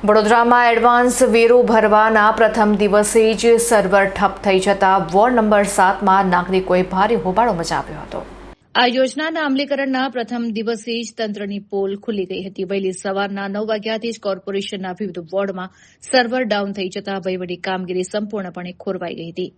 વડોદરામાં એડવાન્સ વેરો ભરવાના પ્રથમ દિવસે જ સર્વર ઠપ થઈ જતા વોર્ડ નંબર 7માં નાગરિકોએ ભારે હોબાળો મચાવ્યો હતો। આ યોજનાના અમલીકરણના પ્રથમ દિવસે જ તંત્રની પોલ ખુલી ગઈ હતી। વહેલી સવારના 9 વાગ્યાથી જ કોર્પોરેશનના વિવિધ વોર્ડમાં સર્વર ડાઉન થઈ જતા વહીવટી કામગીરી સંપૂર્ણપણે ખોરવાઈ ગઈ હતી।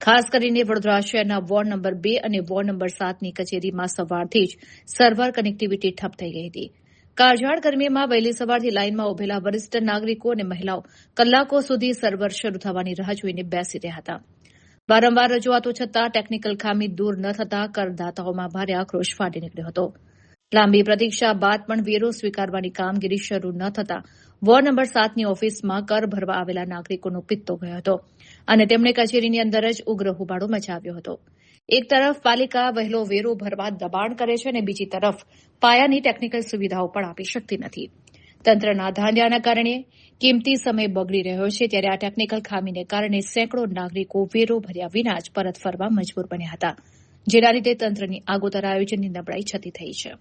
ખાસ કરીને વડોદરા શહેરના વોર્ડ નંબર 2 અને વોર્ડ નંબર 7ની કચેરીમાં સવારથી જ સર્વર કનેક્ટિવિટી ઠપ થઈ ગઈ હતી। કાળઝાળ ગરમીમાં વહેલી સવારથી લાઇનમાં ઉભેલા વરિષ્ઠ નાગરિકો અને મહિલાઓ કલાકો સુધી સર્વર શરૂ થવાની રાહ જોઈને બેસી રહ્યા હતા। વારંવાર રજૂઆતો છતાં ટેકનિકલ ખામી દૂર ન થતાં કરદાતાઓમાં ભારે આક્રોશ ફાટી નીકળ્યો હતો। લાંબી પ્રતીક્ષા બાદ પણ વેરો સ્વીકારવાની કામગીરી શરૂ ન થતાં વોર્ડ નંબર 7ની ઓફિસમાં કર ભરવા આવેલા નાગરિકોનો પિત્તો ગયો હતો અને તેમણે કચેરીની અંદર જ ઉગ્ર હોબાળો મચાવ્યો હતો। એક તરફ પાલિકા વહેલો વેરો ભરવા દબાણ કરે છે અને બીજી તરફ પાયાની ટેકનિકલ સુવિધાઓ પણ આપી શકતી નથી। તંત્રના ધાંધિયાના કારણે કિંમતી સમય બગડી રહ્યો છે, ત્યારે આ ટેકનિકલ ખામીને કારણે સેંકડો નાગરિકો વેરો ભર્યા વિના જ પરત ફરવા મજબૂર બન્યા હતા, જેના લીધે તંત્રની આગોતરા આયોજનની નબળાઈ છતી થઈ છે।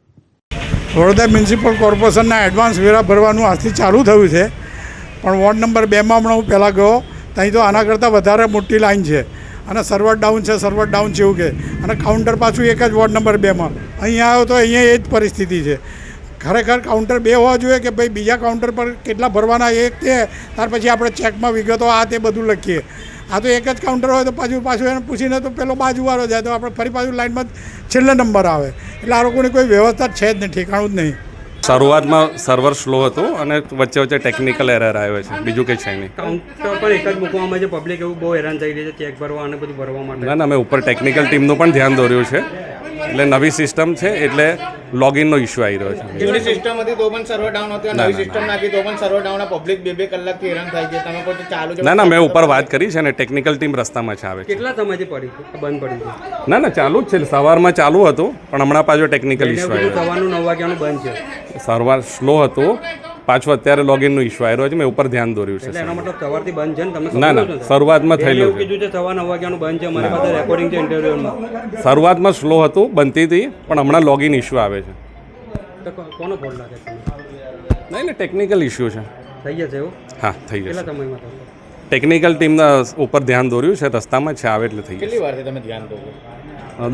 વડોદરા મ્યુનિસિપલ કોર્પોરેશનના એડવાન્સ વેરા ભરવાનું આજથી ચાલુ થયું છે, પણ વોર્ડ નંબર 2માં હમણાં હું પહેલાં ગયો ત્યાં તો આના કરતાં વધારે મોટી લાઈન છે અને સર્વર ડાઉન છે એવું કે, અને કાઉન્ટર પાછું એક જ વોર્ડ નંબર 2માં। અહીંયા આવ્યો તો અહીંયા એ જ પરિસ્થિતિ છે। ખરેખર કાઉન્ટર 2 હોવા જોઈએ કે ભાઈ બીજા કાઉન્ટર પર કેટલા ભરવાના એક તે ત્યાર પછી આપણે ચેકમાં વિગતો આ તે બધું લખીએ। આ તો એક જ કાઉન્ટર હોય તો પાછું એને પૂછીને તો પેલો બાજુવાળો જાય તો આપણે ફરી પાછું લાઇનમાં છેલ્લે નંબર આવે, એટલે આ લોકોની કોઈ વ્યવસ્થા છે જ નહીં, ઠેકાણું જ નહીં। શરૂઆતમાં સર્વર સ્લો હતું અને વચ્ચે ટેકનિકલ એરર આવ્યો છે, બીજું કંઈ છે નહીં। કાઉન્ટર પર એક જ મૂકવામાં છે, પબ્લિક એવું બહુ હેરાન થઈ રહી છે ચેક ભરવા અને બધું ભરવા માટે। ના અમે ઉપર ટેકનિકલ ટીમનું પણ ધ્યાન દોર્યું છે, એટલે નવી સિસ્ટમ છે એટલે લોગિનનો ઇસ્યુ આવી રહ્યો છે। જૂની સિસ્ટમ હતી તો પણ સર્વર ડાઉન હતું, નવી સિસ્ટમ નાખી તો પણ સર્વર ડાઉન, પબ્લિક 2-2 કલાકથી હેરાન થાય છે। તમે કોઈ ચાલુ છે? ના મેં ઉપર વાત કરી છે અને ટેકનિકલ ટીમ રસ્તામાં છે આવે છે। કેટલા સમયથી બંધ પડી છે? ના ચાલુ જ છે, સવારમાં ચાલુ હતું પણ હમણાં પાછું ટેકનિકલ ઇસ્યુ આવ્યો। સવારનું 9 વાગ્યાનું બંધ છે, સર્વર સ્લો હતું, પાછું અત્યારે લોગિનનો ઇસ્યુ આવ્યો છે, મેં ઉપર ધ્યાન દોર્યું છે। એનો મતલબ સવારથી બંધ છે ને? તમે ના શરૂઆતમાં થયેલું છે, કીધું છે સવાર 9 વાગ્યાનું બંધ છે, મારી પાસે રેકોર્ડિંગ છે ઇન્ટરવ્યુમાં। શરૂઆતમાં સ્લો હતું, બનતી હતી, પણ હમણાં લોગિન ઇસ્યુ આવે છે। કોનો ફોલ્ટ લાગે છે? નહીં ટેકનિકલ ઇસ્યુ છે, થઈ જશે એવું? હા થઈ જશે। કેટલા સમયમાં થશે? ટેકનિકલ ટીમના ઉપર ધ્યાન દોર્યું છે, રસ્તામાં છે આવે એટલે થઈ કેટલી વારથી તમે ધ્યાન દો છો?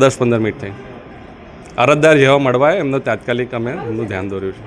10-15 મિનિટ થઈ। અરજદાર જેવા મળવાય એમનું તાત્કાલિક અમે એમનું ધ્યાન દોર્યું છે।